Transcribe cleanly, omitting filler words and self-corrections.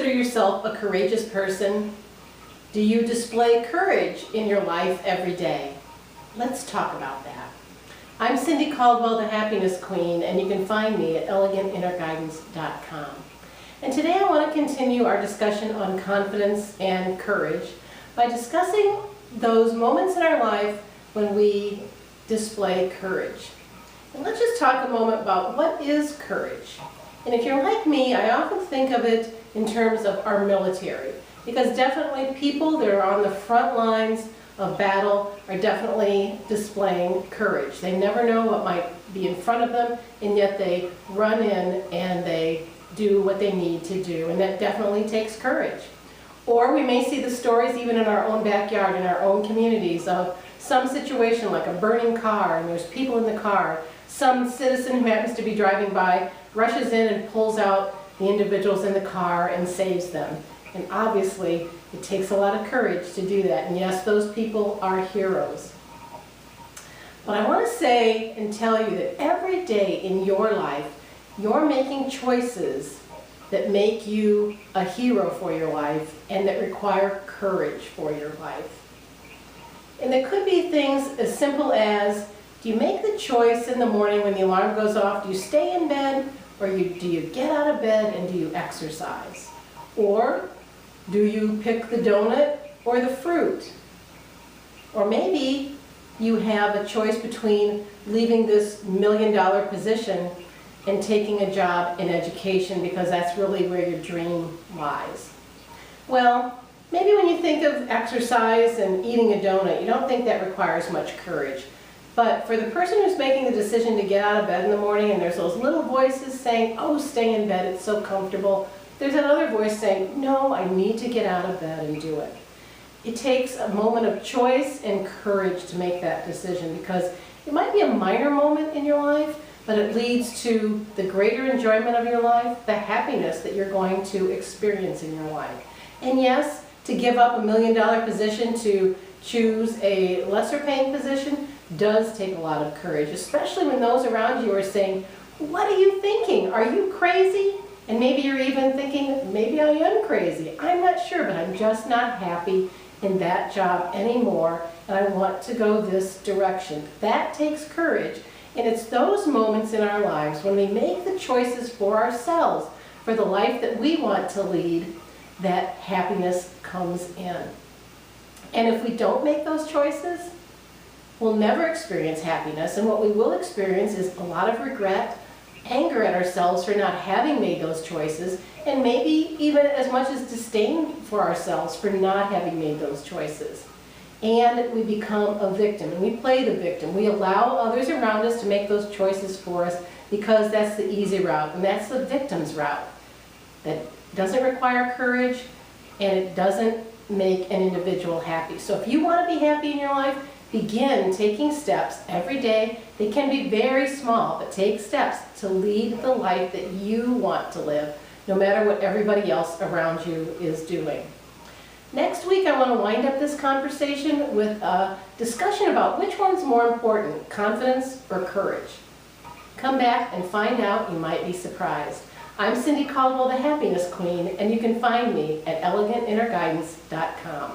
consider yourself a courageous person? Do you display courage in your life every day? Let's talk about that. I'm Cindy Caldwell, the Happiness Queen, and you can find me at elegantinnerguidance.com. And today I want to continue our discussion on confidence and courage by discussing those moments in our life when we display courage. And let's just talk a moment about what is courage. And if you're like me, I often think of it in terms of our military, because definitely people that are on the front lines of battle are definitely displaying courage. They never know what might be in front of them, and yet they run in and they do what they need to do, and that definitely takes courage. Or we may see the stories even in our own backyard, in our own communities, of some situation like a burning car and there's people in the car. Some citizen who happens to be driving by rushes in and pulls out the individuals in the car and saves them. And obviously, it takes a lot of courage to do that. And yes, those people are heroes. But I want to say and tell you that every day in your life, you're making choices that make you a hero for your life and that require courage for your life. And there could be things as simple as, do you make the choice in the morning when the alarm goes off, do you stay in bed, or do you get out of bed and do you exercise? Or do you pick the donut or the fruit? Or maybe you have a choice between leaving this million-dollar position and taking a job in education because that's really where your dream lies. Well, maybe when you think of exercise and eating a donut, you don't think that requires much courage. But for the person who's making the decision to get out of bed in the morning and there's those little voices saying, oh, stay in bed, it's so comfortable. There's another voice saying, no, I need to get out of bed and do it. It takes a moment of choice and courage to make that decision because it might be a minor moment in your life, but it leads to the greater enjoyment of your life, the happiness that you're going to experience in your life. And yes, to give up a million-dollar position to choose a lesser paying position does take a lot of courage, especially when those around you are saying, what are you thinking? Are you crazy? And maybe you're even thinking, maybe I am crazy. I'm not sure, but I'm just not happy in that job anymore, and I want to go this direction. That takes courage, and it's those moments in our lives when we make the choices for ourselves, for the life that we want to lead, that happiness comes in. And if we don't make those choices, we'll never experience happiness, and what we will experience is a lot of regret, anger at ourselves for not having made those choices, and maybe even as much as disdain for ourselves for not having made those choices. And we become a victim, and we play the victim. We allow others around us to make those choices for us because that's the easy route, and that's the victim's route. That doesn't require courage, and it doesn't make an individual happy. So if you want to be happy in your life, begin taking steps every day. They can be very small, but take steps to lead the life that you want to live, no matter what everybody else around you is doing. Next week, I want to wind up this conversation with a discussion about which one's more important, confidence or courage. Come back and find out. You might be surprised. I'm Cindy Caldwell, the Happiness Queen, and you can find me at elegantinnerguidance.com.